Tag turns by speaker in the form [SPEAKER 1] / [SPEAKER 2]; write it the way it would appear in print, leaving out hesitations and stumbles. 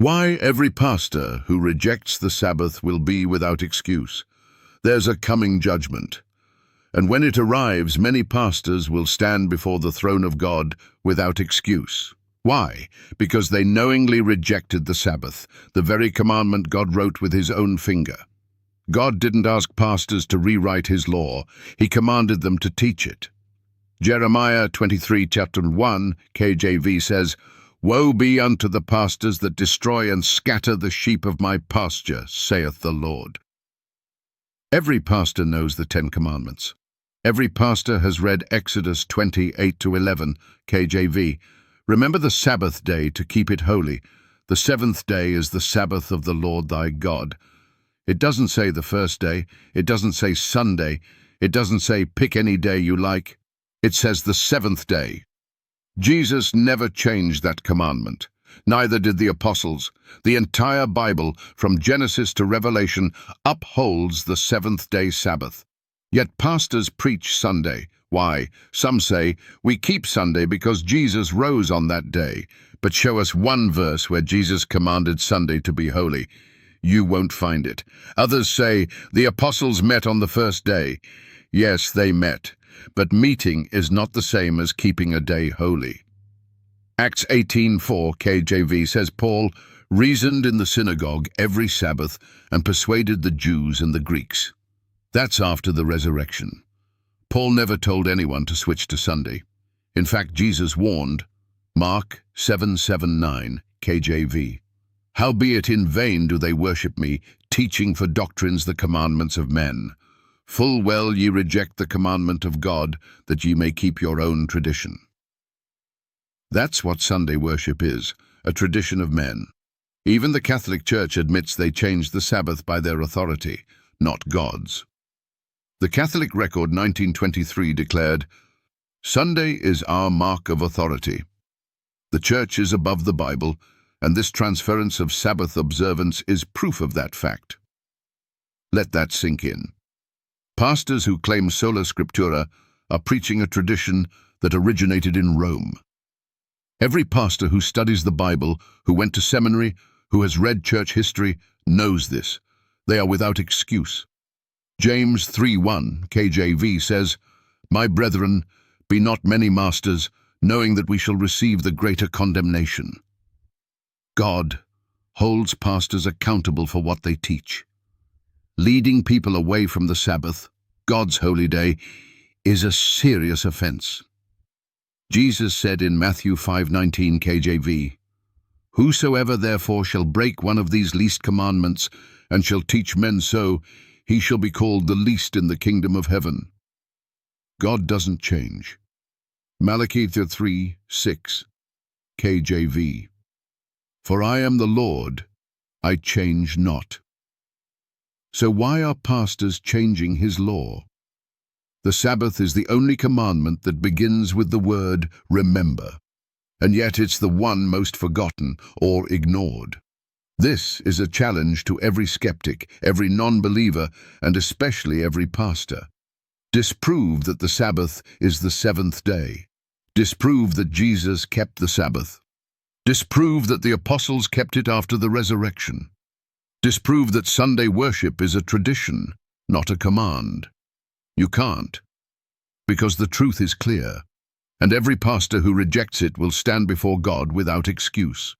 [SPEAKER 1] Why every pastor who rejects the Sabbath will be without excuse. There's a coming judgment. And when it arrives, many pastors will stand before the throne of God without excuse. Why? Because they knowingly rejected the Sabbath, the very commandment God wrote with his own finger. God didn't ask pastors to rewrite his law. He commanded them to teach it. Jeremiah 23, chapter 1, KJV says, "Woe be unto the pastors that destroy and scatter the sheep of my pasture, saith the Lord." Every pastor knows the 10 Commandments. Every pastor has read Exodus 28-11, KJV. Remember the Sabbath day to keep it holy. The 7th day is the Sabbath of the Lord thy God. It doesn't say the first day. It doesn't say Sunday. It doesn't say pick any day you like. It says the 7th day. Jesus never changed that commandment. Neither did the apostles. The entire Bible, from Genesis to Revelation, upholds the 7th-day Sabbath. Yet pastors preach Sunday. Why? Some say, we keep Sunday because Jesus rose on that day. But show us one verse where Jesus commanded Sunday to be holy. You won't find it. Others say, the apostles met on the first day. Yes, they met. But meeting is not the same as keeping a day holy. Acts 18:4 KJV says Paul reasoned in the synagogue every Sabbath and persuaded the Jews and the Greeks. That's after the resurrection. Paul never told anyone to switch to Sunday. In fact, Jesus warned, Mark 7:7-9 KJV, "Howbeit in vain do they worship me, teaching for doctrines the commandments of men. Full well ye reject the commandment of God, that ye may keep your own tradition." That's what Sunday worship is, a tradition of men. Even the Catholic Church admits they changed the Sabbath by their authority, not God's. The Catholic Record 1923 declared, "Sunday is our mark of authority. The Church is above the Bible, and this transference of Sabbath observance is proof of that fact." Let that sink in. Pastors who claim sola scriptura are preaching a tradition that originated in Rome. Every pastor who studies the Bible, who went to seminary, who has read church history, knows this. They are without excuse. James 3:1 KJV says, "My brethren, be not many masters, knowing that we shall receive the greater condemnation." God holds pastors accountable for what they teach. Leading people away from the Sabbath, God's holy day, is a serious offense. Jesus said in Matthew 5:19 KJV, "Whosoever therefore shall break one of these least commandments, and shall teach men so, he shall be called the least in the kingdom of heaven." God doesn't change. Malachi 3:6 KJV, "For I am the Lord, I change not." So why are pastors changing his law? The Sabbath is the only commandment that begins with the word remember, and yet it's the one most forgotten or ignored. This is a challenge to every skeptic, every non-believer, and especially every pastor. Disprove that the Sabbath is the 7th day. Disprove that Jesus kept the Sabbath. Disprove that the apostles kept it after the resurrection. Disprove that Sunday worship is a tradition, not a command. You can't, because the truth is clear, and every pastor who rejects it will stand before God without excuse.